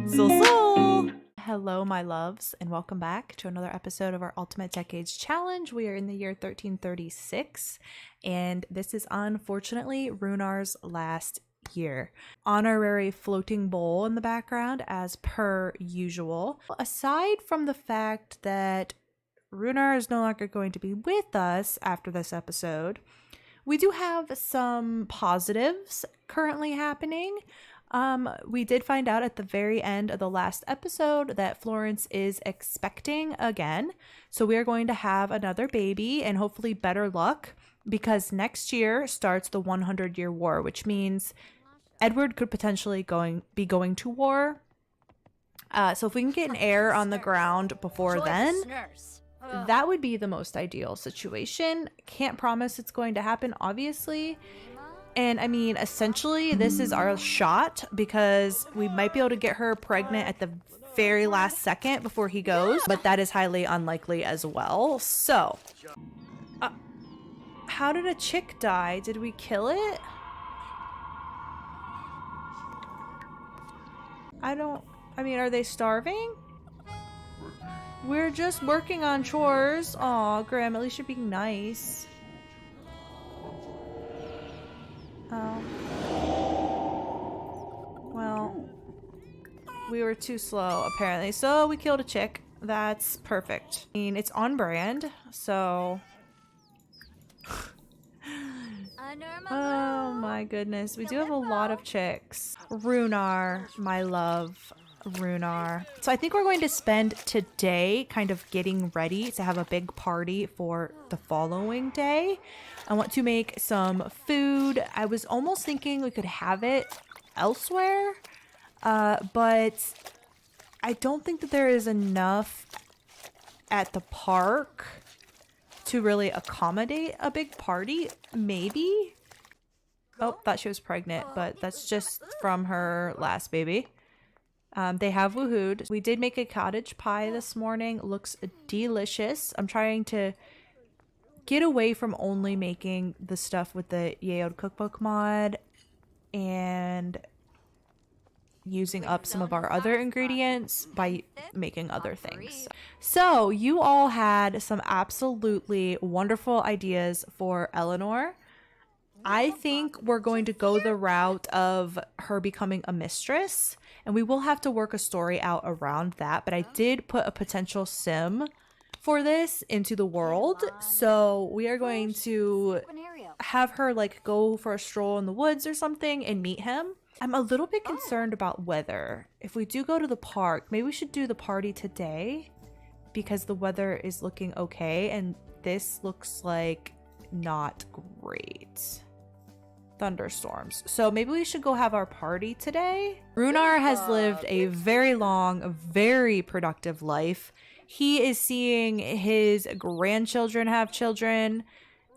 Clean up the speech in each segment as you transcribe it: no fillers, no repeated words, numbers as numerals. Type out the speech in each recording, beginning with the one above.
So. Hello, my loves, and welcome back to another episode of our Ultimate Decades Challenge. We are in the year 1336, and this is unfortunately Runar's last year. Honorary floating bowl in the background, as per usual. Aside from the fact that Runar is no longer going to be with us after this episode, we do have some positives currently happening. We did find out at the very end of the last episode that Florence is expecting again. So we are going to have another baby and hopefully better luck, because next year starts the 100-year war, which means Edward could potentially be going to war. So if we can get an heir on the ground before then, that would be the most ideal situation. Can't promise it's going to happen, obviously. And I mean, essentially, this is our shot, because we might be able to get her pregnant at the very last second before he goes, but that is highly unlikely as well. So, how did a chick die? Did we kill it? I mean, are they starving? We're just working on chores. Aw, Graham, at least you're being nice. Oh. Well, we were too slow, apparently. So we killed a chick. That's perfect. I mean, it's on brand, so... Oh my goodness. We do have a lot of chicks. Runar, my love. Runar. So I think we're going to spend today kind of getting ready to have a big party for the following day. I want to make some food. I was almost thinking we could have it elsewhere, but I don't think that there is enough at the park to really accommodate a big party. Maybe. Oh, thought she was pregnant, but that's just from her last baby. They have woohooed. We did make a cottage pie this morning. Looks delicious. I'm trying to get away from only making the stuff with the Yaod cookbook mod and using up some of our other ingredients by making other things. So you all had some absolutely wonderful ideas for Eleanor. I think we're going to go the route of her becoming a mistress, and we will have to work a story out around that, but I did put a potential sim for this into the world. So we are going to have her like go for a stroll in the woods or something and meet him. I'm a little bit concerned about weather. If we do go to the park, maybe we should do the party today, because the weather is looking okay and this looks like not great. Thunderstorms. So maybe we should go have our party today. Runar has lived a very long, very productive life. He is seeing his grandchildren have children.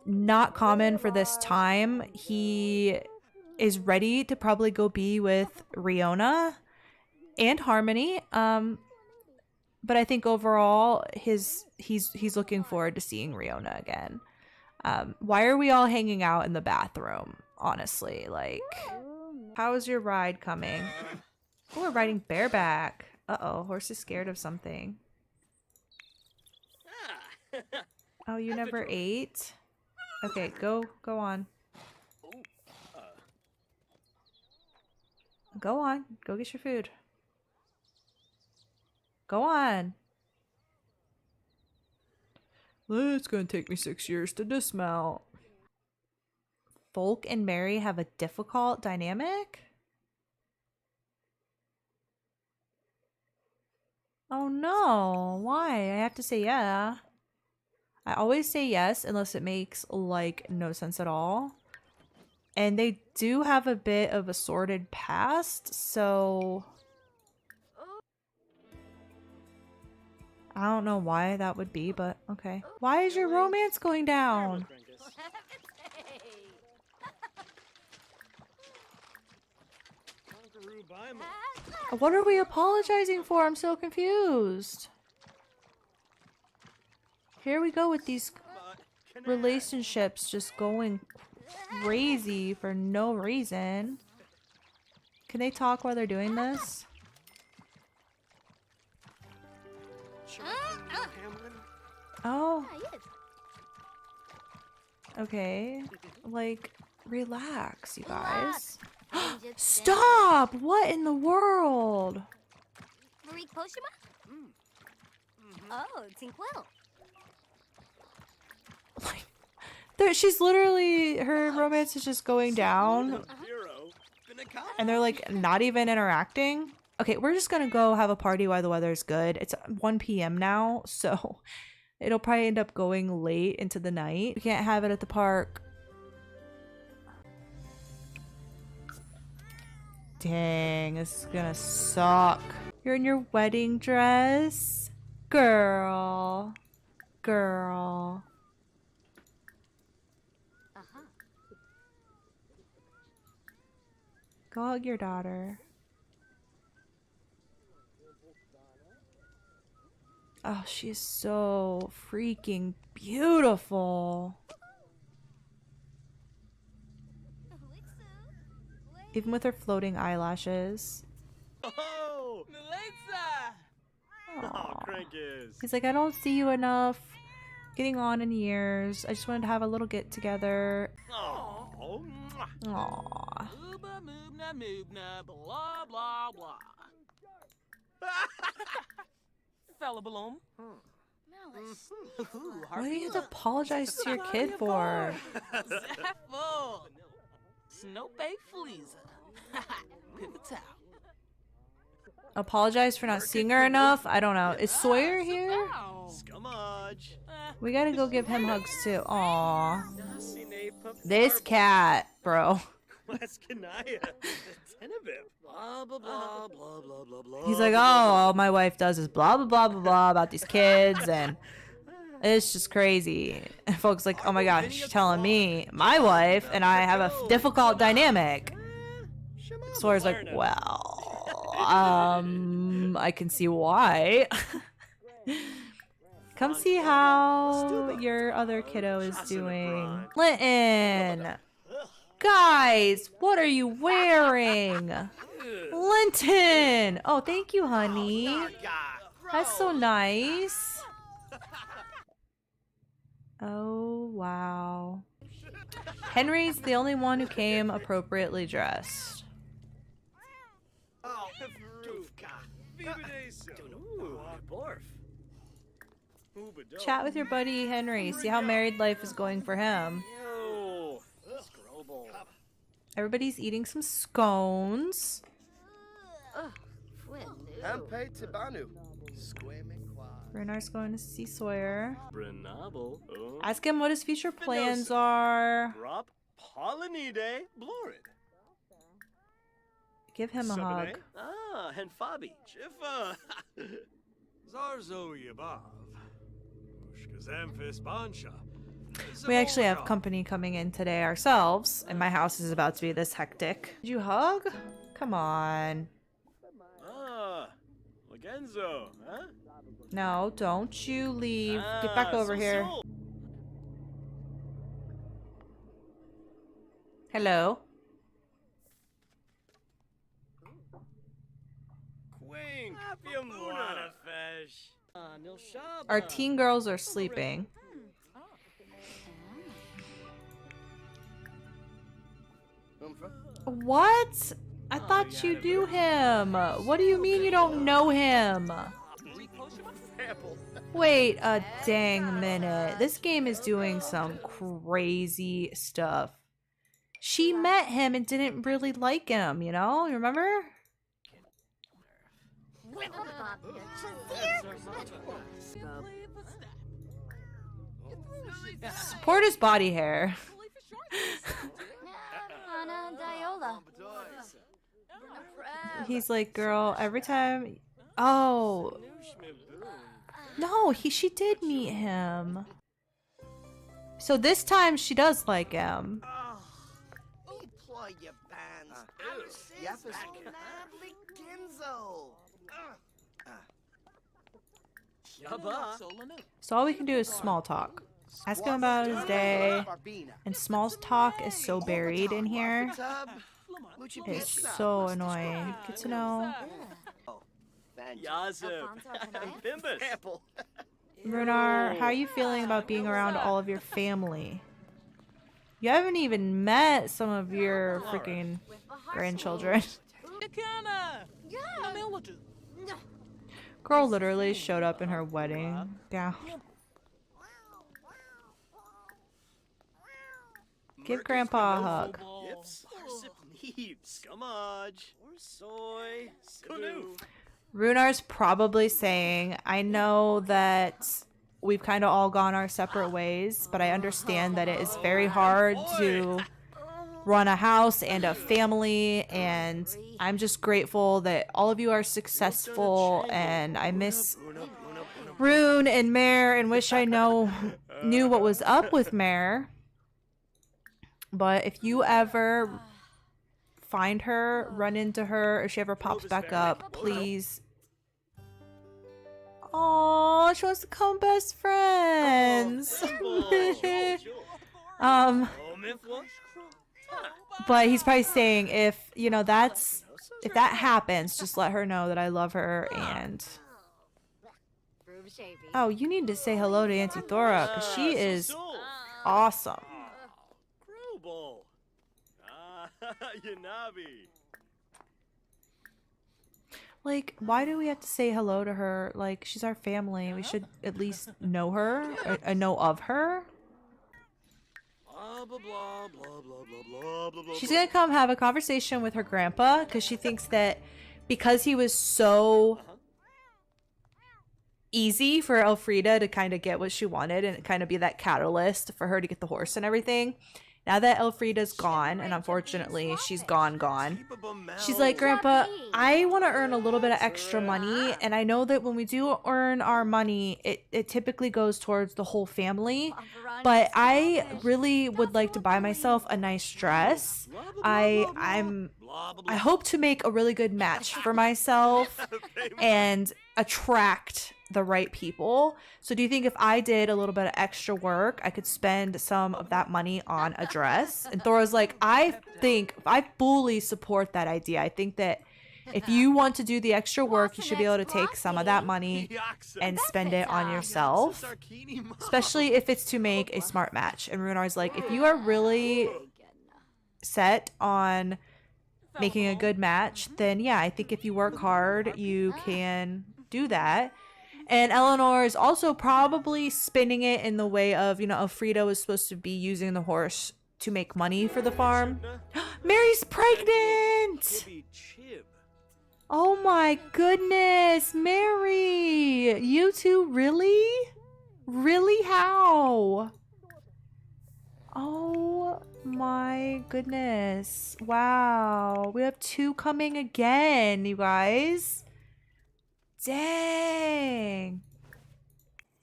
Not common for this time. He is ready to probably go be with Riona and Harmony. But I think overall he's looking forward to seeing Riona again. Why are we all hanging out in the bathroom? Honestly, like, how is your ride coming? Oh, we're riding bareback. Uh-oh, horse is scared of something. Oh, you never ate? Okay, go on. Go on, go get your food. Go on. It's gonna take me 6 years to dismount. Folk and Mary have a difficult dynamic? Oh no, why? I have to say yeah. I always say yes unless it makes like no sense at all. And they do have a bit of a sordid past, so I don't know why that would be, but okay. Why is your romance going down? What are we apologizing for? I'm so confused. Here we go with these relationships just going crazy for no reason. Can they talk while they're doing this? Oh. Okay. Like, relax, you guys. Stop! What in the world? Like, she's literally, her romance is just going down. And they're like not even interacting. Okay, we're just gonna go have a party while the weather's good. It's 1 p.m. now, so it'll probably end up going late into the night. We can't have it at the park. Dang, this is gonna suck. You're in your wedding dress? Girl. Girl. Go hug your daughter. Oh, she's so freaking beautiful. Even with her floating eyelashes. Oh, He's like, I don't see you enough. Getting on in years. I just wanted to have a little get together. oh, Aww. blah blah blah. Fella balloon. What do you have to apologize to your kid for? Snow Bay Fleaza. Pivotal. Apologize for not seeing her enough? I don't know. Is Sawyer here? Scumage. We gotta go give him hugs too. Aww. This cat, bro. He's like, oh, all my wife does is blah blah blah blah blah about these kids, and it's just crazy. And folks like, oh my gosh, she's telling me my wife and I have a difficult dynamic. Sawyer's like, well, I can see why. Come see how your other kiddo is doing. Linton! Guys, what are you wearing? Linton! Oh, thank you, honey. That's so nice. Oh, wow. Henry's the only one who came appropriately dressed. Chat with your buddy Henry. See how married life is going for him. Everybody's eating some scones. Renar's going to see Sawyer. Ask him what his future plans are. Give him a hug. We actually have company coming in today ourselves, and my house is about to be this hectic. Did you hug? Come on. No, don't you leave. Get back over here. Hello. Our teen girls are sleeping. What? I thought you knew him. What do you mean you don't know him? Wait a dang minute. This game is doing some crazy stuff. She met him and didn't really like him, you know? You remember? Support his body hair. He's like, girl, every time. Oh. No, she did meet him. So this time she does like him. So all we can do is small talk. Ask him about his day. And small talk is so buried in here. is so annoying. Get to know. Yazoo. Pimbus. Runar, how are you feeling about being around all of your family? You haven't even met some of your freaking grandchildren. Girl literally showed up in her wedding gown. Give Grandpa a hug. Runar's probably saying, I know that we've kind of all gone our separate ways, but I understand that it is very hard to run a house and a family, and I'm just grateful that all of you are successful, and I miss Rune and Mare and wish I knew what was up with Mare. But if you ever find her, run into her, or she ever pops back up, please. Oh, she wants to become best friends. But he's probably saying if that happens, just let her know that I love her. And oh, you need to say hello to Auntie Thora because she is awesome. Like, why do we have to say hello to her? Like, she's our family. We should at least know her, or know of her. She's gonna come have a conversation with her grandpa because she thinks that because he was so easy for Elfrida to kind of get what she wanted and kind of be that catalyst for her to get the horse and everything. Now that Elfrida's gone, and unfortunately she's gone, she's like, Grandpa, I want to earn a little bit of extra money, and I know that when we do earn our money, it typically goes towards the whole family, but I really would like to buy myself a nice dress. I hope to make a really good match for myself and attract the right people. So do you think if I did a little bit of extra work, I could spend some of that money on a dress? And Thora's like, I fully support that idea. I think that if you want to do the extra work, you should be able to take some of that money and spend it on yourself, especially if it's to make a smart match. And Runar's like, if you are really set on making a good match, then yeah, I think if you work hard, you can do that. And Eleanor is also probably spinning it in the way of, Elfrida was supposed to be using the horse to make money for the farm. Mary's pregnant! Oh my goodness, Mary! You two, really? Really? How? Oh my goodness. Wow. We have two coming again, you guys. Dang.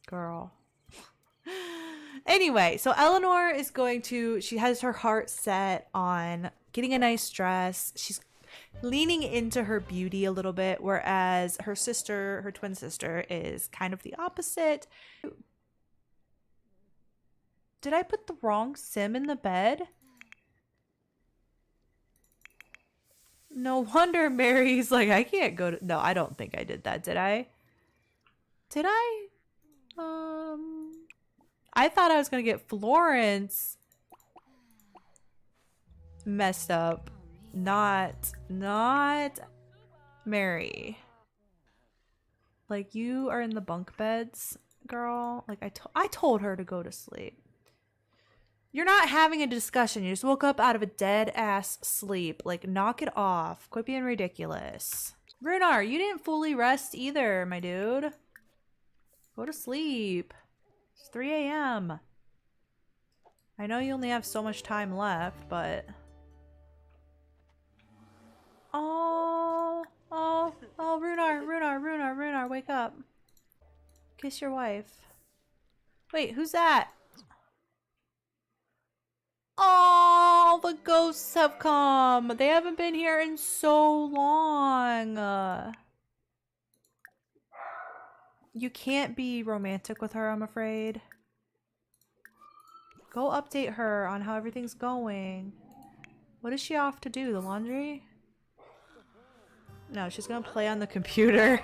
Girl. Anyway, so Eleanor is she has her heart set on getting a nice dress. She's leaning into her beauty a little bit, whereas her twin sister, is kind of the opposite. Did I put the wrong sim in the bed? No wonder Mary's like, I can't go to... No, I don't think I did that. Did I? Did I? I thought I was going to get Florence messed up. Not Mary. Like, you are in the bunk beds, girl. Like, I told her to go to sleep. You're not having a discussion. You just woke up out of a dead-ass sleep. Like, knock it off. Quit being ridiculous. Runar, you didn't fully rest either, my dude. Go to sleep. It's 3 a.m. I know you only have so much time left, but... Oh, Runar, wake up. Kiss your wife. Wait, who's that? Oh, the ghosts have come. They haven't been here in so long. You can't be romantic with her, I'm afraid. Go update her on how everything's going. What is she off to do? The laundry? No, she's gonna play on the computer.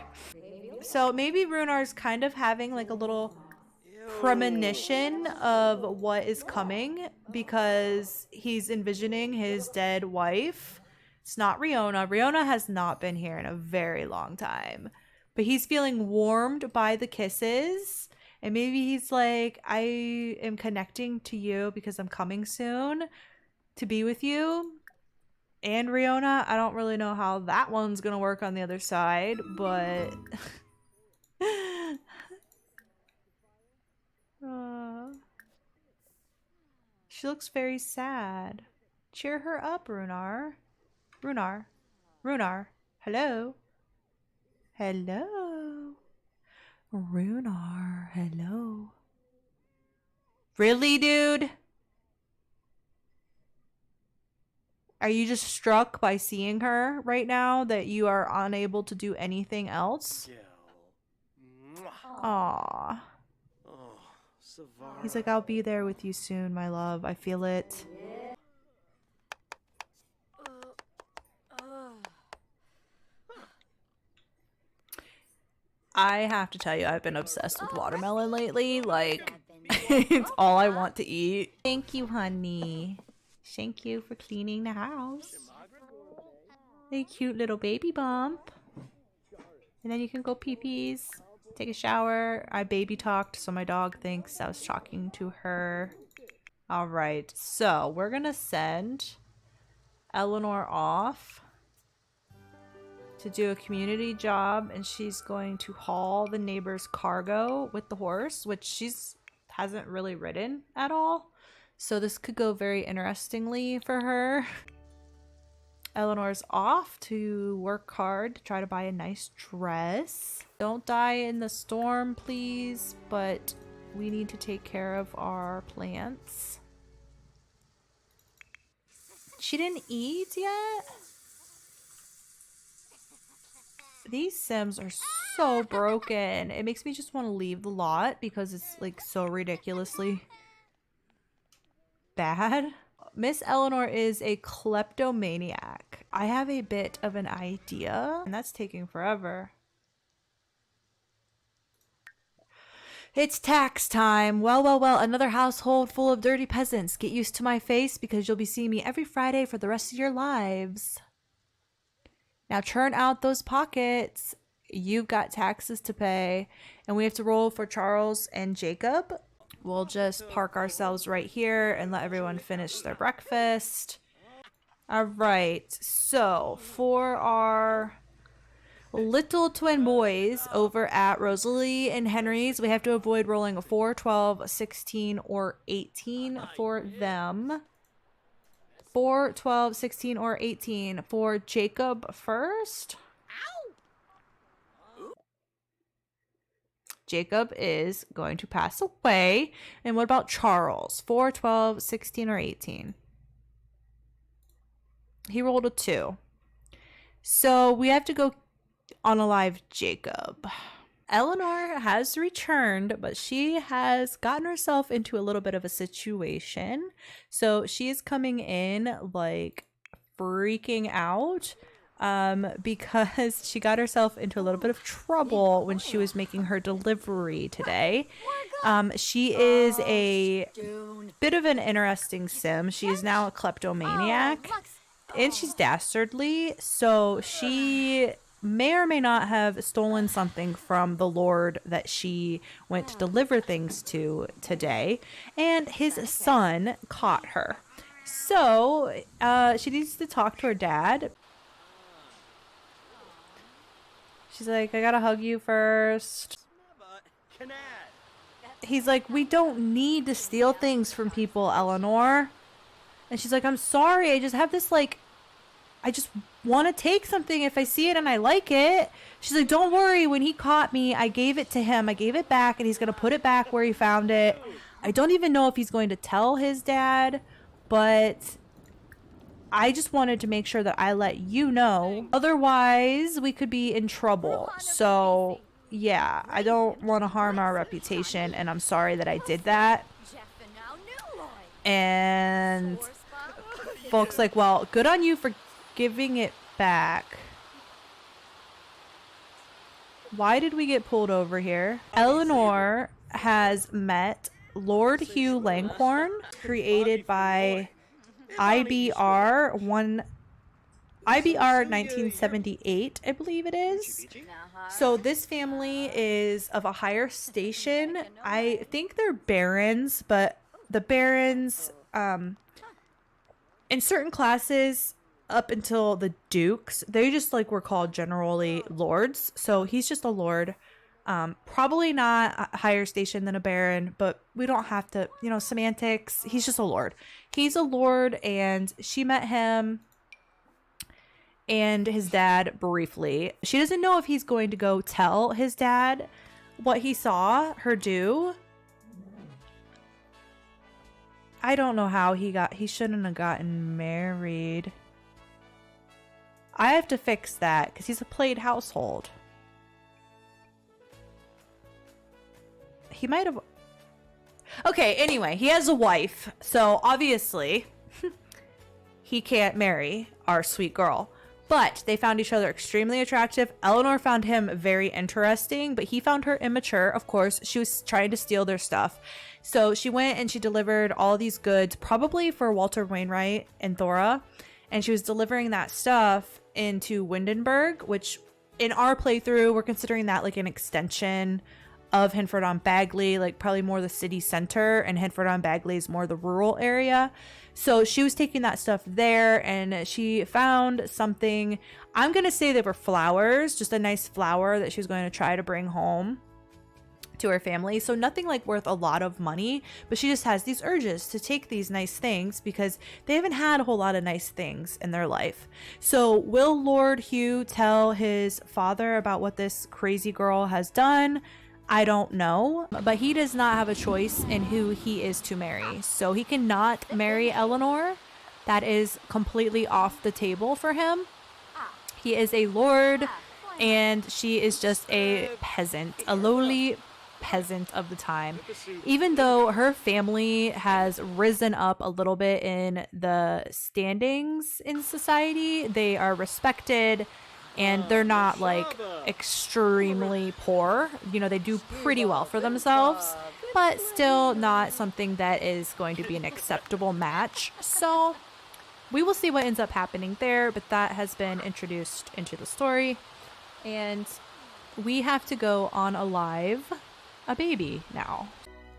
So maybe Runar's kind of having like a little premonition of what is coming because he's envisioning his dead wife. It's not Riona. Riona has not been here in a very long time. But he's feeling warmed by the kisses. And maybe he's like, I am connecting to you because I'm coming soon to be with you. And Riona, I don't really know how that one's gonna work on the other side, but... She looks very sad. Cheer her up, Runar. Runar. Runar. Hello. Hello. Runar. Hello. Really, dude? Are you just struck by seeing her right now that you are unable to do anything else? Aww. He's like, I'll be there with you soon, my love. I feel it. I have to tell you, I've been obsessed with watermelon lately. Like, it's all I want to eat. Thank you, honey. Thank you for cleaning the house. A cute little baby bump. And then you can go pee-pees, take a shower. I baby talked, so my dog thinks I was talking to her. Alright, so we're gonna send Eleanor off to do a community job, and she's going to haul the neighbor's cargo with the horse, which she's hasn't really ridden at all. So this could go very interestingly for her. Eleanor's off to work hard to try to buy a nice dress. Don't die in the storm, please, but we need to take care of our plants. She didn't eat yet? These Sims are so broken. It makes me just want to leave the lot because it's like so ridiculously bad. Miss Eleanor is a kleptomaniac. I have a bit of an idea, and that's taking forever. It's tax time. Well, well, well, another household full of dirty peasants. Get used to my face because you'll be seeing me every Friday for the rest of your lives. Now churn out those pockets. You've got taxes to pay, and we have to roll for Charles and Jacob. We'll just park ourselves right here and let everyone finish their breakfast. All right, so for our little twin boys over at Rosalie and Henry's, we have to avoid rolling a 4, 12, 16, or 18 for them. 4, 12, 16, or 18 for Jacob first. Jacob is going to pass away. And what about Charles? 4, 12, 16, or 18? He rolled a 2. So we have to go unalive Jacob. Eleanor has returned, but she has gotten herself into a little bit of a situation. So she is coming in like freaking out. Because she got herself into a little bit of trouble when she was making her delivery today. She is a bit of an interesting sim. She is now a kleptomaniac, and she's dastardly, so she may or may not have stolen something from the lord that she went to deliver things to today, and his son caught her. So she needs to talk to her dad. She's like, I gotta hug you first. He's like, we don't need to steal things from people, Eleanor. And she's like, I'm sorry, I just have this, like, I just want to take something if I see it and I like it. She's like, don't worry, when he caught me, I gave it to him. I gave it back, and he's gonna put it back where he found it. I don't even know if he's going to tell his dad, but I just wanted to make sure that I let you know. Otherwise, we could be in trouble. So, yeah, I don't want to harm our reputation, and I'm sorry that I did that. And folks like, well, good on you for giving it back. Why did we get pulled over here? Eleanor has met Lord Hugh Langhorn, created by IBR 1978, I believe it is. So this family is of a higher station. I think they're barons, but the barons, in certain classes up until the dukes, they just like were called generally lords. So he's just a lord. Probably not a higher station than a baron, but we don't have to, you know, semantics. He's just a lord. He's a lord, and she met him and his dad briefly. She doesn't know if he's going to go tell his dad what he saw her do. I don't know how he shouldn't have gotten married. I have to fix that because he's a played household. He might have... Okay, anyway, he has a wife, so obviously he can't marry our sweet girl. But they found each other extremely attractive. Eleanor found him very interesting, but he found her immature. Of course, she was trying to steal their stuff. So she went and she delivered all these goods, probably for Walter Wainwright and Thora. And she was delivering that stuff into Windenburg, which in our playthrough, we're considering that like an extension of Henford on Bagley, like probably more the city center, and Henford on Bagley is more the rural area. So she was taking that stuff there, and she found something. I'm going to say they were flowers, just a nice flower that she was going to try to bring home to her family. So nothing like worth a lot of money, but she just has these urges to take these nice things because they haven't had a whole lot of nice things in their life. So will Lord Hugh tell his father about what this crazy girl has done? I don't know, but he does not have a choice in who he is to marry. So he cannot marry Eleanor. That is completely off the table for him. He is a lord, and she is just a peasant, a lowly peasant of the time. Even though her family has risen up a little bit in the standings in society, they are respected. And they're not like extremely poor. You know, they do pretty well for themselves, but still not something that is going to be an acceptable match. So we will see what ends up happening there, but that has been introduced into the story. And we have to go on alive a baby now.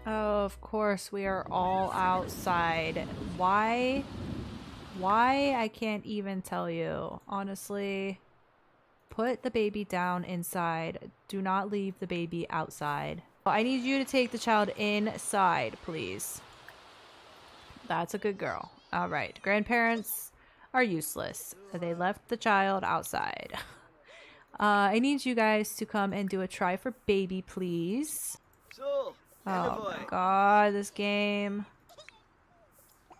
Oh, of course, we are all outside. Why? I can't even tell you, honestly. Put the baby down inside. Do not leave the baby outside. I need you to take the child inside, please. That's a good girl. All right. Grandparents are useless. They left the child outside. I need you guys to come and do a try for baby, please. Oh my god, this game.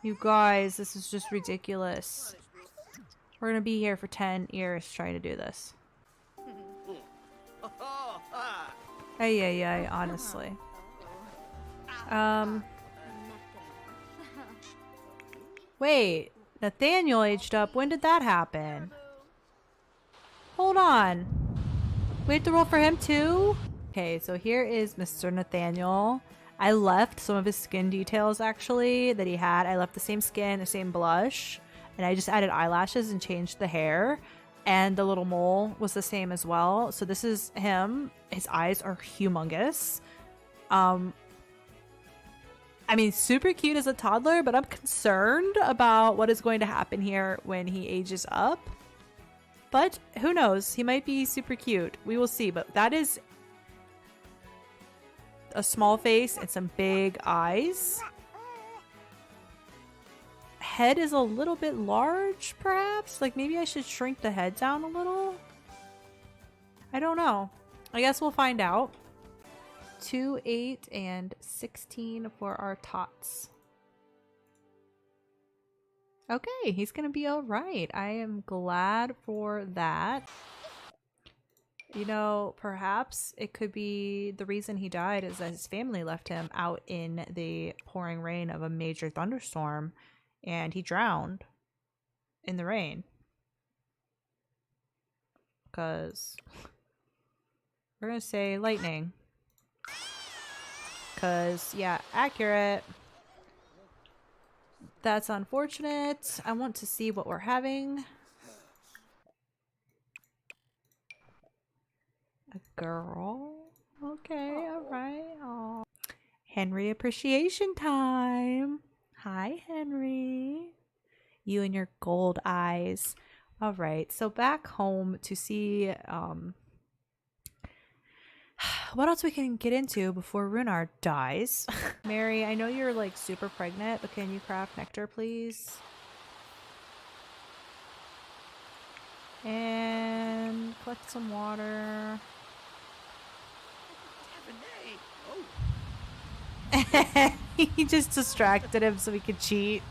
You guys, this is just ridiculous. We're gonna be here for 10 years trying to do this. Ay, honestly. Wait, Nathaniel aged up. When did that happen? Hold on. We have to roll for him too? Okay, so here is Mr. Nathaniel. I left some of his skin details actually that he had. I left the same skin, the same blush, and I just added eyelashes and changed the hair. And the little mole was the same as well. So this is him. His eyes are humongous. I mean, super cute as a toddler, but I'm concerned about what is going to happen here when he ages up. But who knows? He might be super cute. We will see. But that is a small face and some big eyes. Head is a little bit large, perhaps? Like, maybe I should shrink the head down a little? I don't know. I guess we'll find out. 2, 8, and 16 for our tots. Okay, he's gonna be alright. I am glad for that. You know, perhaps it could be the reason he died is that his family left him out in the pouring rain of a major thunderstorm. And he drowned. in the rain. Because we're going to say lightning. Because, yeah, accurate. That's unfortunate. I want to see what we're having. A girl. Okay, alright. Aw. Henry appreciation time. Hi, Henry. You and your gold eyes. Alright, so back home to see what else we can get into before Runar dies. Mary, I know you're like super pregnant, but can you craft nectar, please? And collect some water. He just distracted him so he could cheat.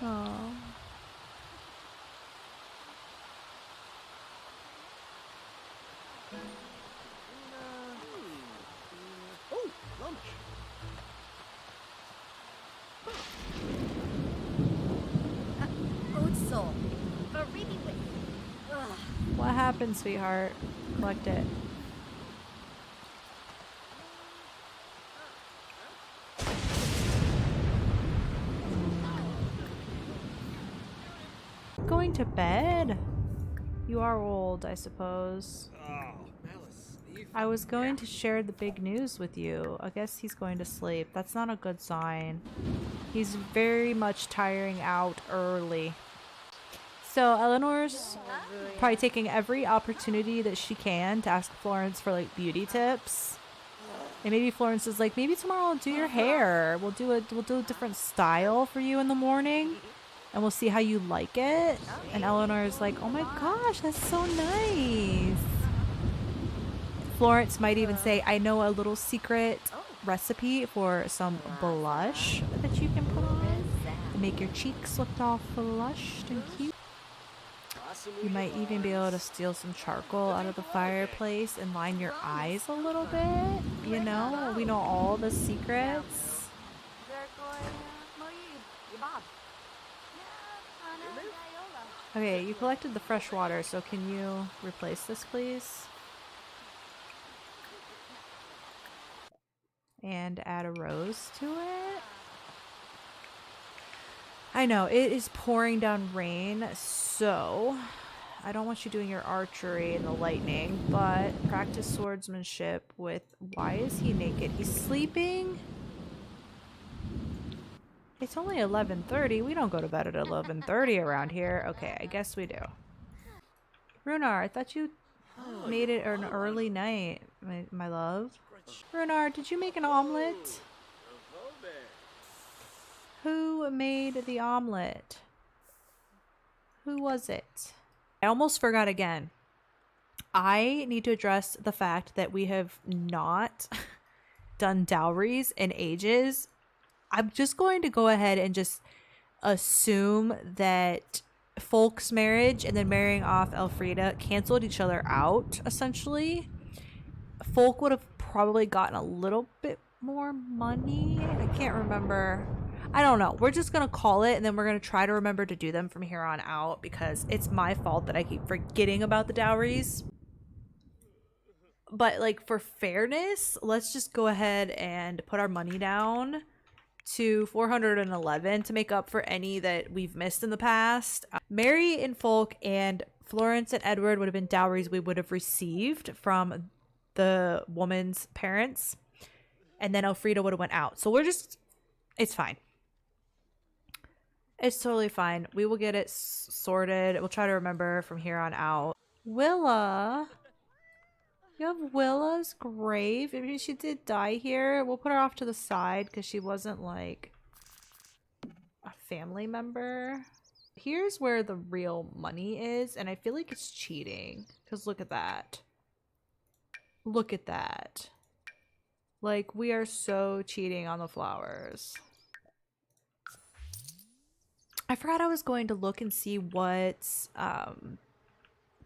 Oh. What happened, sweetheart? Collect it. Going to bed? You are old, I suppose. I was going to share the big news with you. I guess he's going to sleep. That's not a good sign. He's very much tiring out early. So Eleanor's probably taking every opportunity that she can to ask Florence for like beauty tips. And maybe Florence is like, maybe tomorrow I'll do your hair. We'll do a different style for you in the morning. And we'll see how you like it. And Eleanor is like, oh my gosh, that's so nice. Florence might even say, I know a little secret recipe for some blush that you can put on to make your cheeks look all flushed and cute. You might even be able to steal some charcoal out of the fireplace and line your eyes a little bit. You know, we know all the secrets. Okay, you collected the fresh water, so can you replace this, please? And add a rose to it. I know, it is pouring down rain, so I don't want you doing your archery in the lightning, but practice swordsmanship with... Why is he naked? He's sleeping? It's only 11:30. We don't go to bed at 11:30 around here. Okay, I guess we do. Runar, I thought you made it an early night, my love. Runar, did you make an omelet? Who made the omelet? Who was it? I almost forgot again. I need to address the fact that we have not done dowries in ages. I'm just going to go ahead and just assume that Folk's marriage and then marrying off Elfrida canceled each other out, essentially. Folk would have probably gotten a little bit more money. I can't remember. I don't know. We're just going to call it, and then we're going to try to remember to do them from here on out because it's my fault that I keep forgetting about the dowries. But, like, for fairness, let's just go ahead and put our money down to 411 to make up for any that we've missed in the past. Mary and Folk and Florence and Edward would have been dowries we would have received from the woman's parents, and then Elfrida would have went out. So we're just, it's fine. It's totally fine. We will get it sorted. We'll try to remember from here on out. Willa. You have Willa's grave. I mean, she did die here. We'll put her off to the side because she wasn't like a family member. Here's where the real money is, and I feel like it's cheating because look at that. Look at that. Like, we are so cheating on the flowers. I forgot I was going to look and see what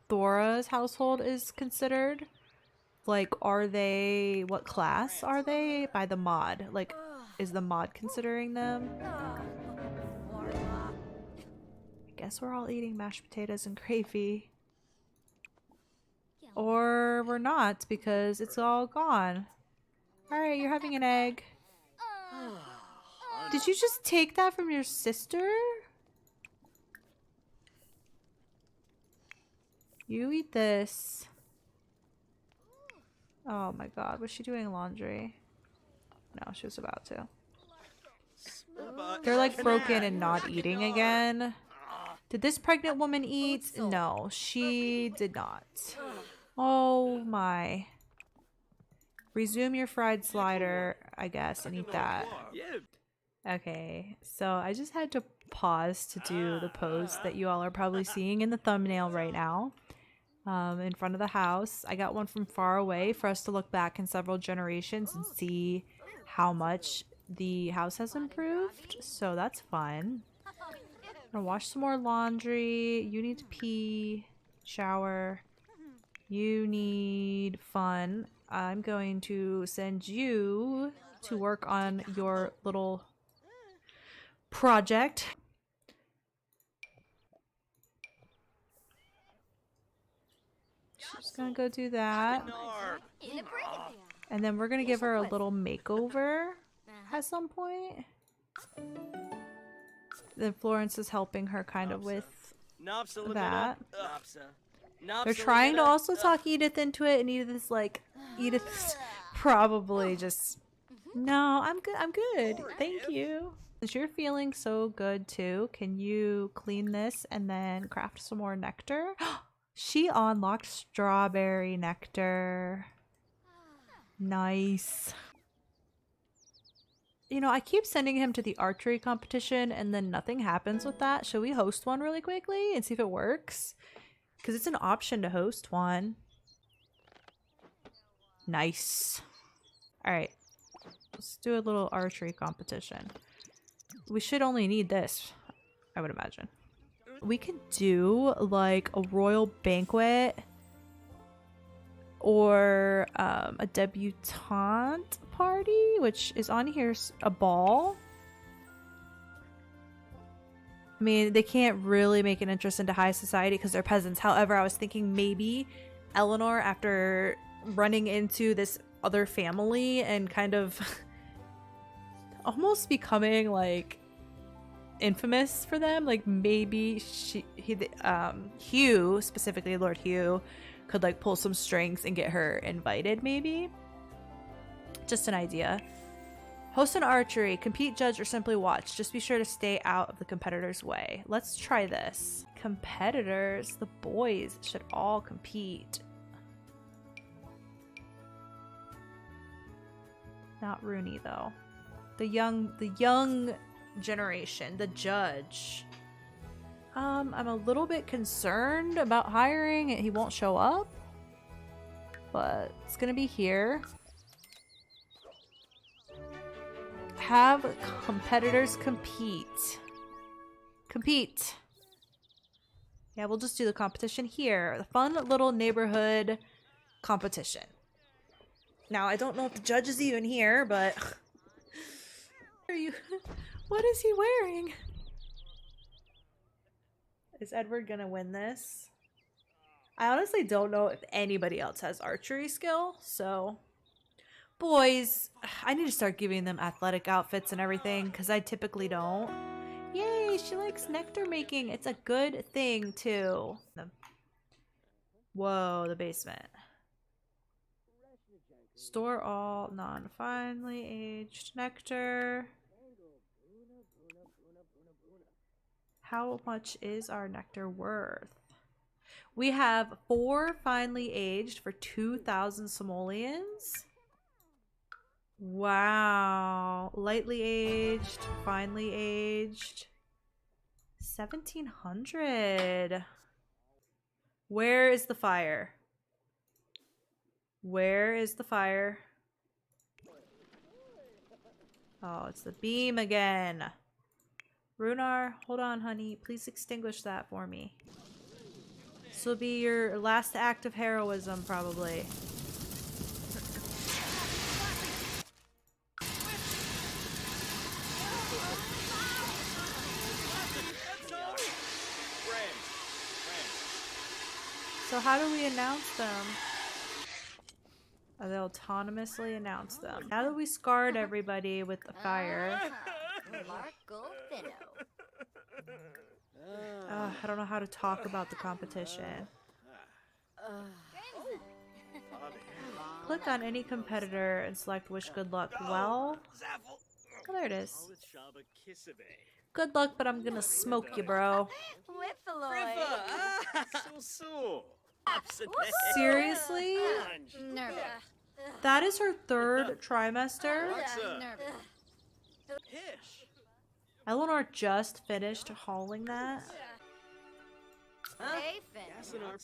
Thora's household is considered. Like, are they, what class are they by the mod? Like, is the mod considering them? guess we're all eating mashed potatoes and gravy. Or we're not, because it's all gone. Alright, you're having an egg. Did you just take that from your sister? You eat this. Oh my god, was she doing laundry? No, she was about to. They're like broken and not eating again. Did this pregnant woman eat? No, she did not. Oh my. Resume your fried slider, I guess, and eat that. Okay, so I just had to pause to do the pose that you all are probably seeing in the thumbnail right now. In front of the house. I got one from far away for us to look back in several generations and see how much the house has improved. So that's fun. I'm gonna wash some more laundry. You need to pee, shower. You need fun. I'm going to send you to work on your little project. She's gonna go do that. And then we're gonna give her a little makeover at some point. Then Florence is helping her kind of with that. They're trying to also talk Edith into it, and Edith's like, Edith's probably just, no, I'm good, thank you. Since you're feeling so good too, can you clean this and then craft some more nectar? She unlocked strawberry nectar. Nice. You know, I keep sending him to the archery competition and then nothing happens with that. Should we host one really quickly and see if it works? Because it's an option to host one. Nice. Alright. Let's do a little archery competition. We should only need this, I would imagine. We could do like a royal banquet or a debutante party, which is on here, a ball. I mean, they can't really make an interest into high society because they're peasants. However, I was thinking maybe Eleanor, after running into this other family and kind of almost becoming like infamous for them, like maybe Hugh, specifically Lord Hugh, could like pull some strings and get her invited, maybe. Just an idea. Host an archery, compete, judge, or simply watch. Just be sure to stay out of the competitor's way. Let's try this. Competitors, the boys should all compete. Not Rooney though. The young generation, the judge. I'm a little bit concerned about hiring. He won't show up, but it's gonna be here. Have competitors compete. Compete. Yeah, we'll just do the competition here. The fun little neighborhood competition. Now, I don't know if the judge is even here, but are you? What is he wearing? Is Edward gonna win this? I honestly don't know if anybody else has archery skill, so boys, I need to start giving them athletic outfits and everything because I typically don't. Yay, she likes nectar making. It's a good thing too. Whoa, the basement. Store all non-finely aged nectar. How much is our nectar worth? We have 4 finely aged for 2,000 simoleons. Wow. Lightly aged, finely aged. 1,700. Where is the fire? Where is the fire? Oh, it's the beam again. Runar, hold on, honey. Please extinguish that for me. This will be your last act of heroism, probably. So how do we announce them? Oh, they autonomously announce them. Now that we scarred everybody with the fire. I don't know how to talk about the competition. Click on any competitor and select wish good luck. Well, oh, there it is. Good luck, but I'm gonna smoke you, bro. Seriously? That is her third trimester? Eleanor just finished hauling that.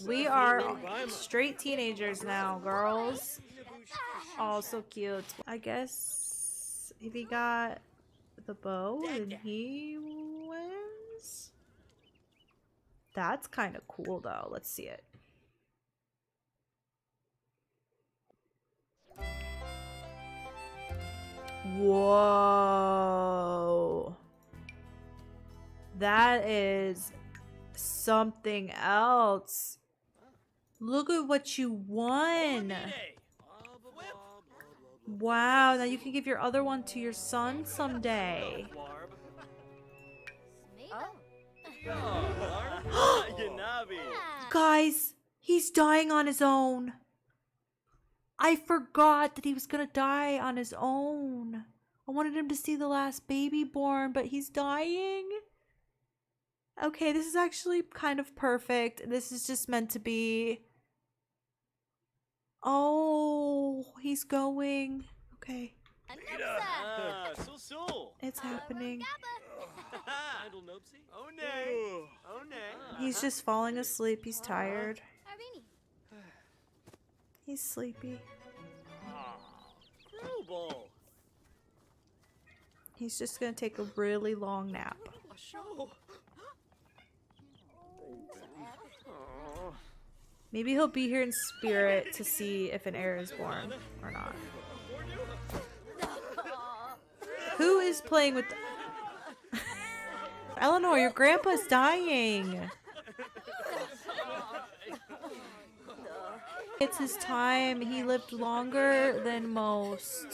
We are straight teenagers now, girls. Oh, so cute. I guess if he got the bow, then he wins. That's kind of cool, though. Let's see it. Whoa. That is something else. Look at what you won. Wow, now you can give your other one to your son someday. Guys, he's dying on his own. I forgot that he was gonna die on his own. I wanted him to see the last baby born, but he's dying. Okay, this is actually kind of perfect. This is just meant to be. Oh, he's going. Okay. It's happening. He's just falling asleep. He's tired. He's sleepy. He's just gonna take a really long nap. Maybe he'll be here in spirit to see if an heir is born or not. Who is playing with the Eleanor, your grandpa's dying. It's his time. He lived longer than most.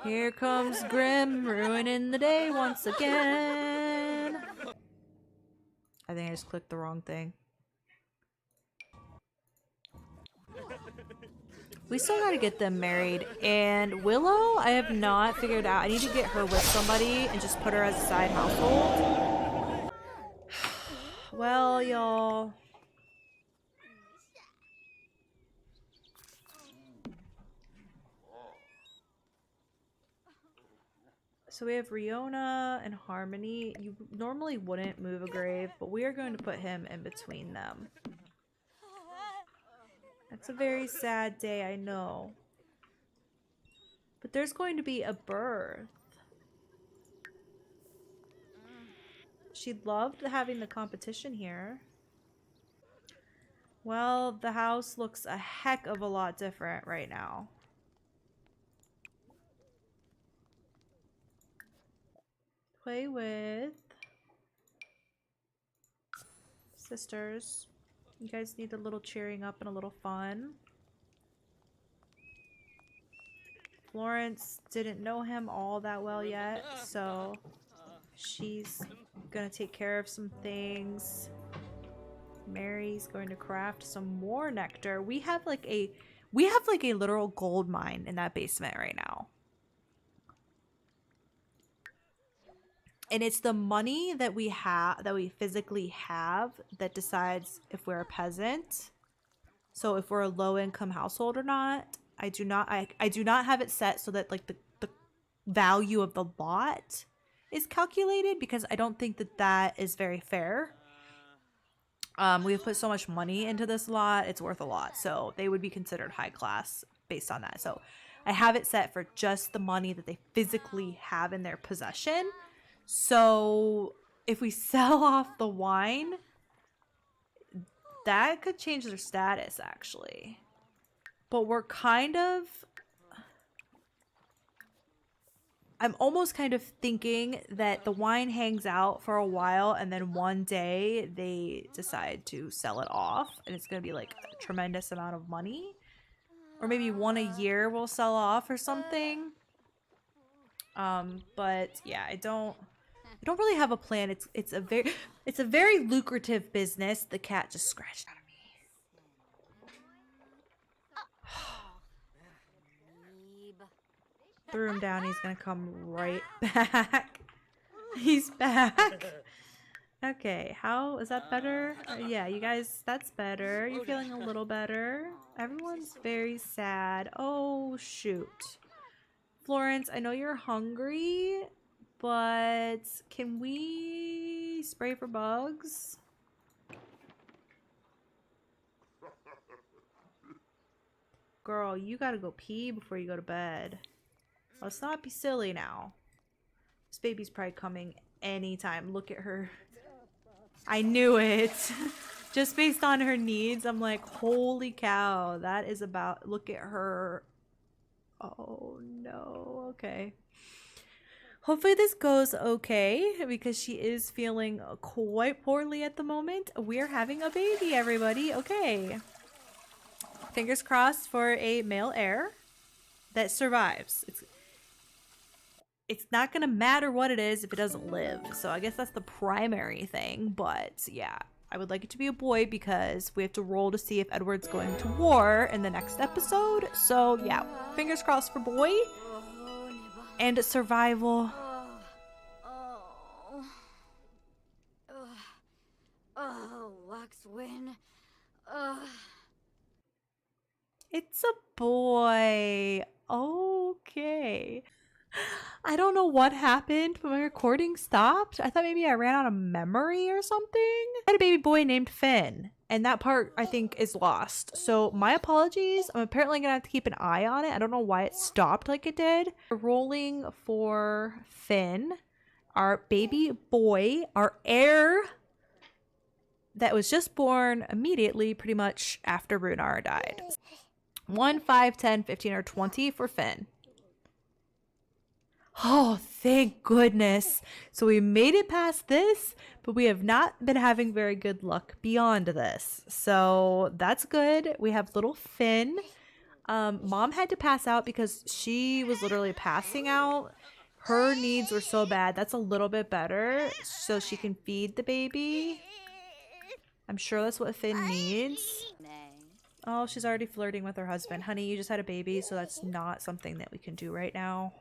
Here comes Grim, ruining the day once again. I think I just clicked the wrong thing. We still gotta get them married. And Willow, I have not figured out. I need to get her with somebody and just put her as a side household. Well, y'all. So we have Riona and Harmony. You normally wouldn't move a grave, but we are going to put him in between them. That's a very sad day, I know. But there's going to be a birth. She loved having the competition here. Well, the house looks a heck of a lot different right now. Play with sisters. You guys need a little cheering up and a little fun. Florence didn't know him all that well yet, so she's gonna take care of some things. Mary's going to craft some more nectar. We have like a literal gold mine in that basement right now. And it's the money that we have, that we physically have, that decides if we're a peasant. So if we're a low-income household or not. I do not have it set so that like the value of the lot is calculated, because I don't think that that is very fair. We've put so much money into this lot, it's worth a lot. So they would be considered high class based on that. So I have it set for just the money that they physically have in their possession. So if we sell off the wine, that could change their status actually. But we're kind of... I'm almost kind of thinking that the wine hangs out for a while and then one day they decide to sell it off and it's going to be like a tremendous amount of money. Or maybe one a year will sell off or something. But yeah, I don't really have a plan. It's a very lucrative business. The cat just scratched out of me. Threw him down. He's gonna come right back. He's back. Okay, how is that better? Yeah, you guys, that's better. You're feeling a little better. Everyone's very sad. Oh shoot. Florence, I know you're hungry, but can we spray for bugs? Girl, you gotta go pee before you go to bed. Let's not be silly now. This baby's probably coming anytime. Look at her. I knew it. Just based on her needs, I'm like, holy cow, that is about, look at her. Oh no, okay. Hopefully this goes okay because she is feeling quite poorly at the moment. We're having a baby, everybody. Okay. Fingers crossed for a male heir that survives. It's not gonna matter what it is if it doesn't live. So I guess that's the primary thing. But yeah, I would like it to be a boy because we have to roll to see if Edward's going to war in the next episode. So yeah, fingers crossed for boy and survival. Waxwin. It's a boy. Okay. I don't know what happened, but my recording stopped. I thought maybe I ran out of memory or something. I had a baby boy named Finn, and that part I think is lost. So my apologies. I'm apparently gonna have to keep an eye on it. I don't know why it stopped like it did. We're rolling for Finn, our baby boy, our heir that was just born immediately, pretty much after Runar died. 1, 5, 10, 15, or 20 for Finn. Oh, thank goodness. So we made it past this, but we have not been having very good luck beyond this. So that's good. We have little Finn. Mom had to pass out because she was literally passing out. Her needs were so bad. That's a little bit better so she can feed the baby. I'm sure that's what Finn needs. Oh, she's already flirting with her husband. Honey, you just had a baby, so that's not something that we can do right now.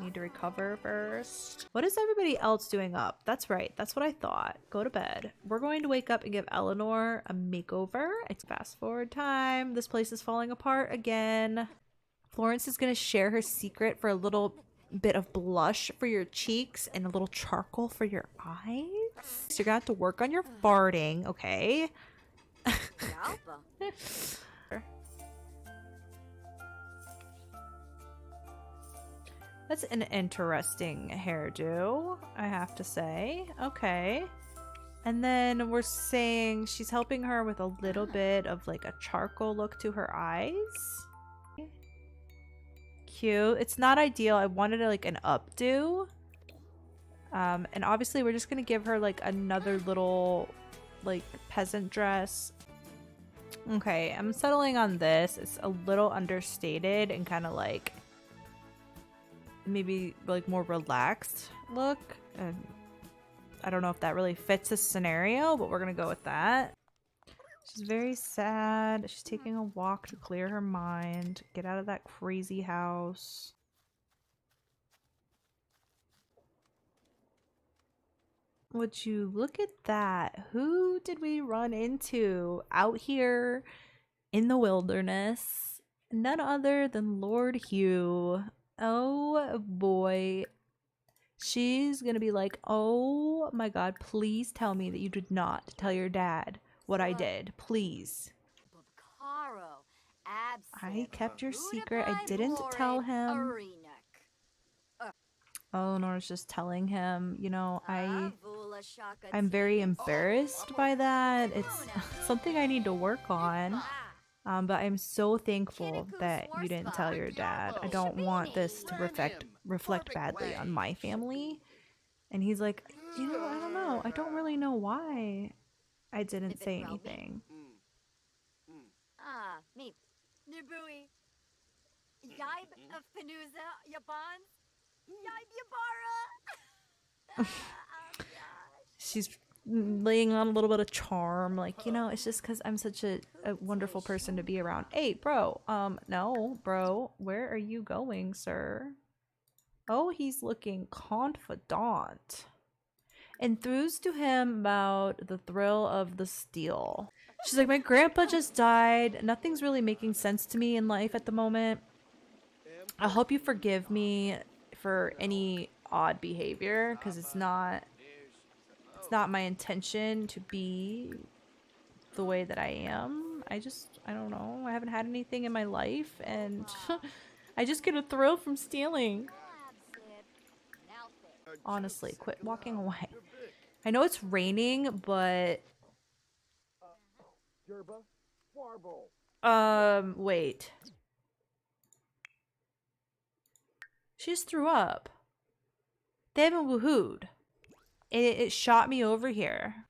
Need to recover first. What is everybody else doing up? That's right. That's what I thought. Go to bed. We're going to wake up and give Eleanor a makeover. It's fast forward time. This place is falling apart again. Florence is going to share her secret for a little bit of blush for your cheeks and a little charcoal for your eyes. So you're going to have to work on your farting, okay? That's an interesting hairdo, I have to say. Okay. And then we're saying she's helping her with a little bit of like a charcoal look to her eyes. Cute. It's not ideal. I wanted like an updo. And obviously we're just gonna give her like another little like peasant dress. Okay, I'm settling on this. It's a little understated and kind of like maybe like more relaxed look, and I don't know if that really fits this scenario, but we're gonna go with that. She's very sad. She's taking a walk to clear her mind, get out of that crazy house. Would you look at that? Who did we run into out here in the wilderness? None other than Lord Hugh. Oh boy. She's gonna be like, oh my god, please tell me that you did not tell your dad what I did. Please. I kept your secret. I didn't tell him. Eleanor's just telling him, you know, I'm very embarrassed by that. It's something I need to work on. But I'm so thankful that you didn't tell your dad. I don't want this to reflect badly on my family. And he's like, I don't know. I don't really know why I didn't say anything. Me. Nibui. Yaib of Penuza, Yaban. Yaib Yabara. She's laying on a little bit of charm, like, it's just because I'm such a wonderful person to be around. Hey, bro, no, bro, where are you going, sir? Oh, he's looking confidant. Enthused to him about the thrill of the steal. She's like, my grandpa just died. Nothing's really making sense to me in life at the moment. I hope you forgive me for any odd behavior, because it's not my intention to be the way that I am. I don't know. I haven't had anything in my life, and I just get a thrill from stealing. Honestly, quit walking away. I know it's raining, but wait. She just threw up. They haven't woohooed. It shot me over here.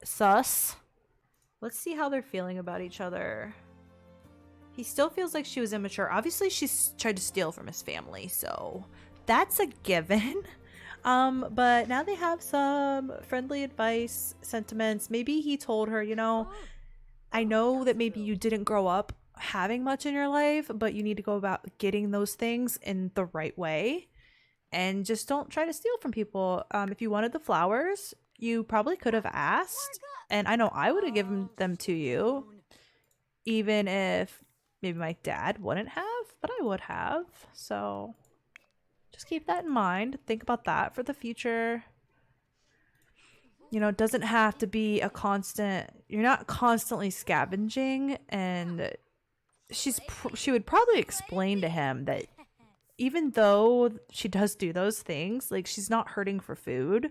Sus. Let's see how they're feeling about each other. He still feels like she was immature. Obviously, she's tried to steal from his family, so that's a given. But now they have some friendly advice, sentiments. Maybe he told her, I know that maybe you didn't grow up having much in your life, but you need to go about getting those things in the right way. And just don't try to steal from people. If you wanted the flowers, you probably could have asked. And I know I would have given them to you. Even if maybe my dad wouldn't have, but I would have. So just keep that in mind. Think about that for the future. It doesn't have to be a constant. You're not constantly scavenging. And she would probably explain to him that even though she does do those things, like, she's not hurting for food.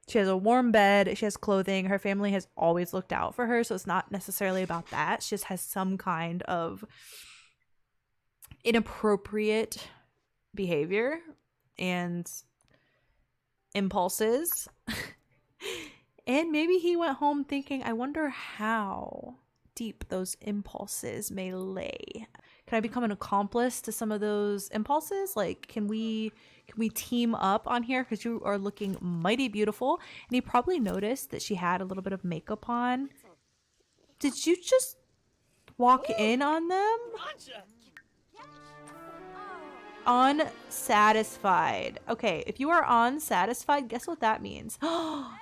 She has a warm bed. She has clothing. Her family has always looked out for her. So it's not necessarily about that. She just has some kind of inappropriate behavior and impulses. And maybe he went home thinking, I wonder how deep those impulses may lay. Can I become an accomplice to some of those impulses? Like, can we team up on here? Because you are looking mighty beautiful. And he probably noticed that she had a little bit of makeup on. Did you just walk in on them? Unsatisfied. Okay, if you are unsatisfied, guess what that means?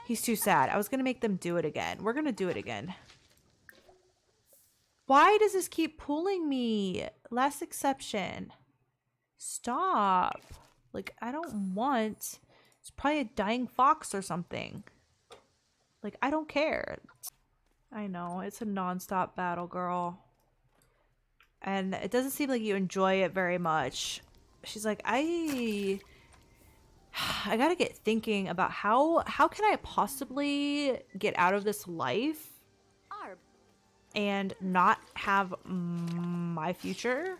He's too sad. I was going to make them do it again. We're going to do it again. Why does this keep pulling me? Last exception. Stop. Like, I don't want... It's probably a dying fox or something. Like, I don't care. I know. It's a non-stop battle, girl. And it doesn't seem like you enjoy it very much. She's like, I gotta get thinking about how can I possibly get out of this life and not have my future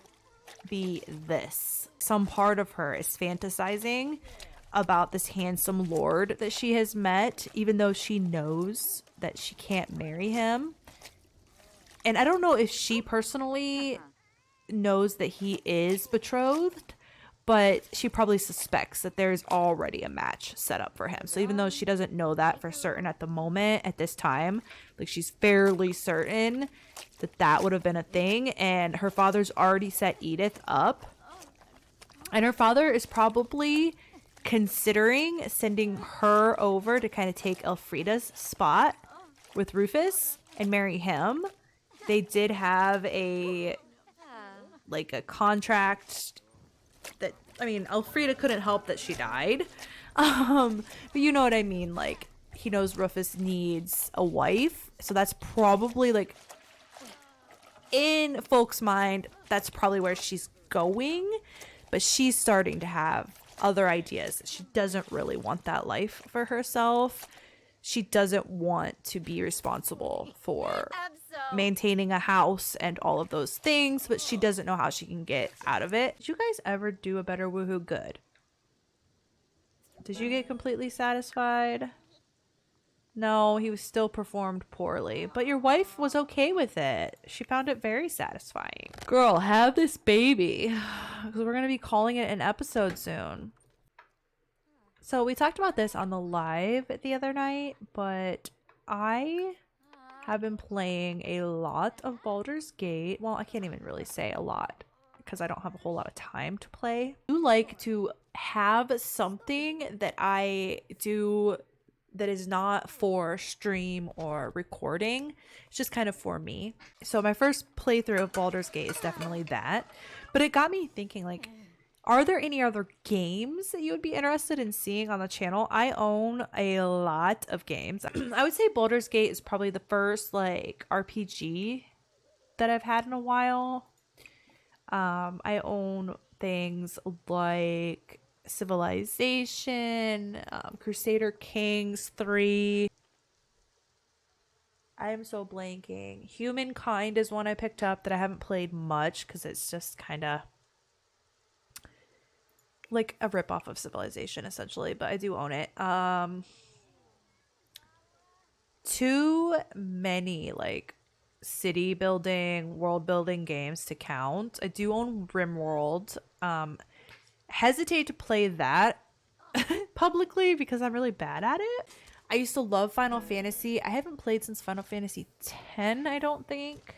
be this. Some part of her is fantasizing about this handsome lord that she has met, even though she knows that she can't marry him. And I don't know if she personally knows that he is betrothed, but she probably suspects that there's already a match set up for him. So even though she doesn't know that for certain at the moment, at this time, like, she's fairly certain that that would have been a thing. And her father's already set Edith up. And her father is probably considering sending her over to kind of take Elfrida's spot with Rufus and marry him. They did have a contract that, I mean, Elfrida couldn't help that she died. But you know what I mean? Like, he knows Rufus needs a wife. So that's probably, like, in folks' mind, that's probably where she's going. But she's starting to have other ideas. She doesn't really want that life for herself. she doesn't want to be responsible for Abso. maintaining a house and all of those things, but she doesn't know how she can get out of it. Did you guys ever do a better woohoo good? Did you get completely satisfied? No, he was still performed poorly, but your wife was okay with it. She found it very satisfying. Girl, have this baby, because we're going to be calling it an episode soon. So we talked about this on the live the other night, but I have been playing a lot of Baldur's Gate. Well, I can't even really say a lot because I don't have a whole lot of time to play. I do like to have something that I do that is not for stream or recording. It's just kind of for me. So my first playthrough of Baldur's Gate is definitely that. But it got me thinking, like, are there any other games that you would be interested in seeing on the channel? I own a lot of games. I would say Baldur's Gate is probably the first like RPG that I've had in a while. I own things like Civilization, Crusader Kings 3. I am so blanking. Humankind is one I picked up that I haven't played much because it's just kind of like a ripoff of Civilization essentially, but I do own it. Too many like city building, world building games to count. I do own RimWorld. Hesitate to play that publicly because I'm really bad at it. I used to love Final Fantasy. I haven't played since Final Fantasy X, I don't think.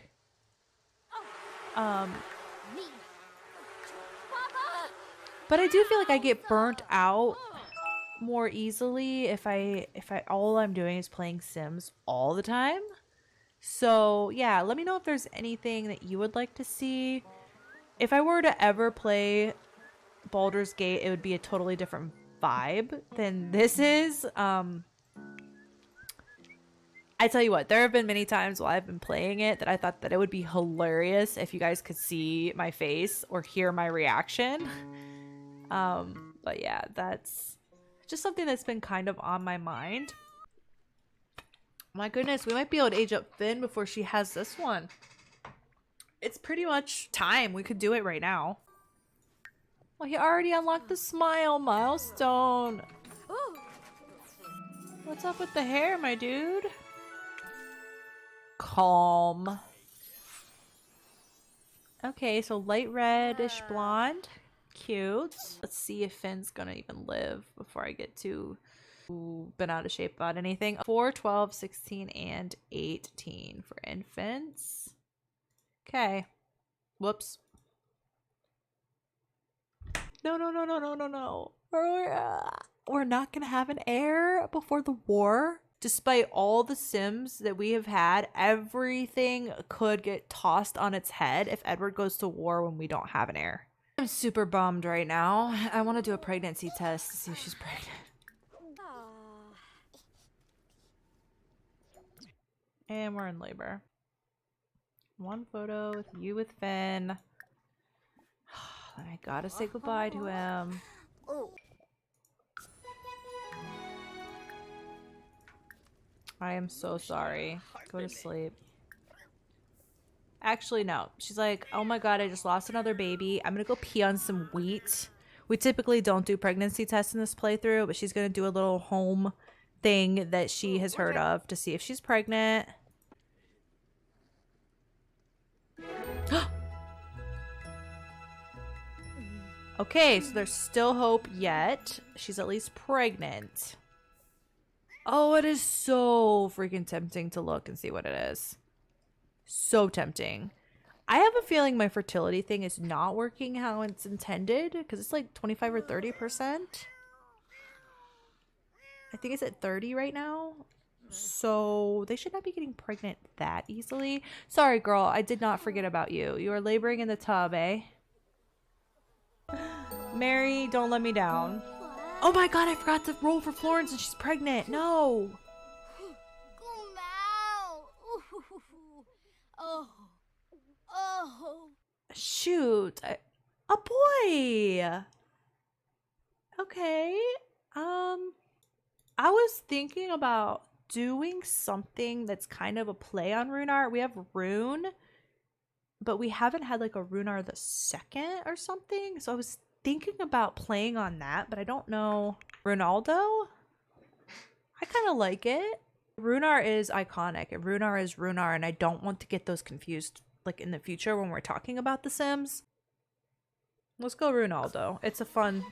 But I do feel like I get burnt out more easily if I all I'm doing is playing Sims all the time. So yeah, let me know if there's anything that you would like to see. If I were to ever play Baldur's Gate, it would be a totally different vibe than this is. I tell you what, there have been many times while I've been playing it that I thought that it would be hilarious if you guys could see my face or hear my reaction. But yeah, that's just something that's been kind of on my mind. My goodness, we might be able to age up Finn before she has this one. It's pretty much time. We could do it right now. Well, he already unlocked the smile milestone. What's up with the hair, my dude? Calm. Okay, so light reddish blonde. Cute. Let's see if Finn's gonna even live before I get too been out of shape about anything. 4, 12, 16, and 18 for infants. Okay. Whoops. No. We're not gonna have an heir before the war. Despite all the Sims that we have had, everything could get tossed on its head if Edward goes to war when we don't have an heir. I'm super bummed right now. I want to do a pregnancy test to see if she's pregnant. And we're in labor. One photo with you with Finn. I gotta say goodbye to him. I am so sorry. Go to sleep. Actually, no. She's like, oh my god, I just lost another baby. I'm gonna go pee on some wheat. We typically don't do pregnancy tests in this playthrough, but she's gonna do a little home thing that she has heard of to see if she's pregnant. Okay, so there's still hope yet. She's at least pregnant. Oh, it is so freaking tempting to look and see what it is. So tempting. I have a feeling my fertility thing is not working how it's intended because it's like 25 or 30%. I think it's at 30 right now. So they should not be getting pregnant that easily. Sorry, girl. I did not forget about you. You are laboring in the tub, eh? Mary, don't let me down. Oh my god, I forgot to roll for Florence and she's pregnant. No. Shoot. A boy. Okay. I was thinking about doing something that's kind of a play on Runar. We have Rune, but we haven't had like a Runar the second or something. So I was thinking about playing on that, but I don't know. Ronaldo? I kind of like it. Runar is iconic and Runar is Runar, and I don't want to get those confused like in the future when we're talking about The Sims. Let's go Ronaldo. It's a fun...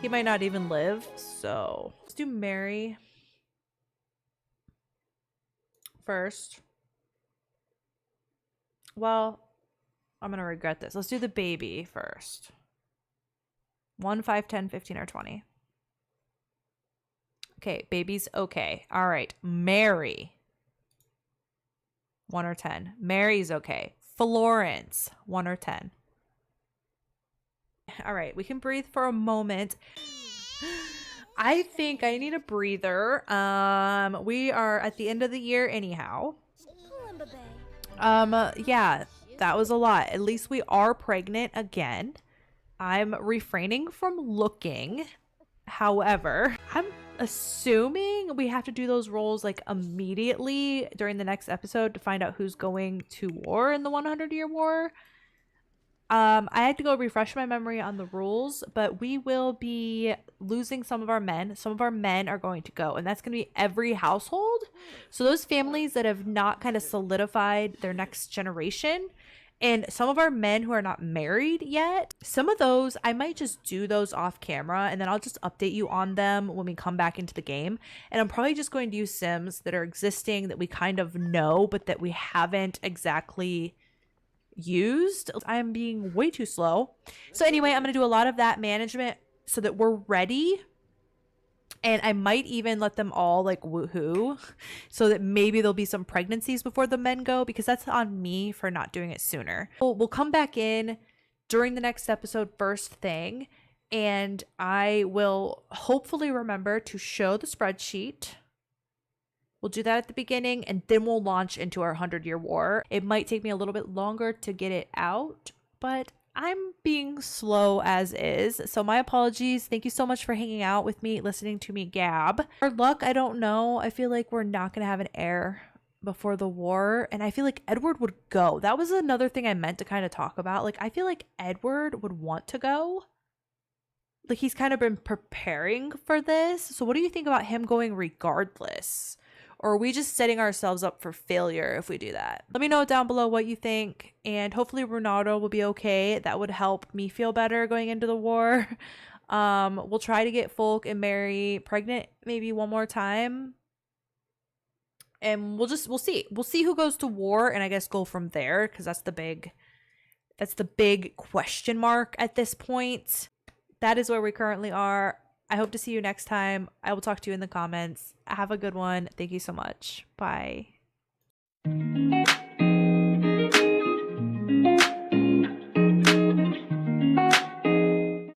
He might not even live, so... Let's do Mary first. Well, I'm gonna regret this. Let's do the baby first. 1, 5, 10, 15, or 20. Okay, baby's okay. All right, Mary. 1 or 10. Mary's okay. Florence. 1 or 10. All right, we can breathe for a moment. I think I need a breather. We are at the end of the year anyhow. Yeah, that was a lot. At least we are pregnant again. I'm refraining from looking. However, I'm assuming we have to do those roles like immediately during the next episode to find out who's going to war in the 100-year war. I had to go refresh my memory on the rules, but we will be losing some of our men. Some of our men are going to go, and that's going to be every household. So those families that have not kind of solidified their next generation, and some of our men who are not married yet, some of those, I might just do those off camera, and then I'll just update you on them when we come back into the game. And I'm probably just going to use Sims that are existing that we kind of know, but that we haven't exactly used. I'm being way too slow. So anyway, I'm going to do a lot of that management so that we're ready. And I might even let them all like woohoo so that maybe there'll be some pregnancies before the men go, because that's on me for not doing it sooner. We'll come back in during the next episode first thing, and I will hopefully remember to show the spreadsheet. We'll do that at the beginning, and then we'll launch into our 100-year war. It might take me a little bit longer to get it out, but I'm being slow as is. So my apologies. Thank you so much for hanging out with me, listening to me gab. Our luck, I don't know. I feel like we're not going to have an heir before the war, and I feel like Edward would go. That was another thing I meant to kind of talk about. Like, I feel like Edward would want to go. Like, he's kind of been preparing for this. So what do you think about him going regardless? Or are we just setting ourselves up for failure if we do that? Let me know down below what you think. And hopefully Ronaldo will be okay. That would help me feel better going into the war. We'll try to get Folk and Mary pregnant maybe one more time. And we'll see. We'll see who goes to war, and I guess go from there, because that's the big question mark at this point. That is where we currently are. I hope to see you next time. I will talk to you in the comments. Have a good one. Thank you so much. Bye.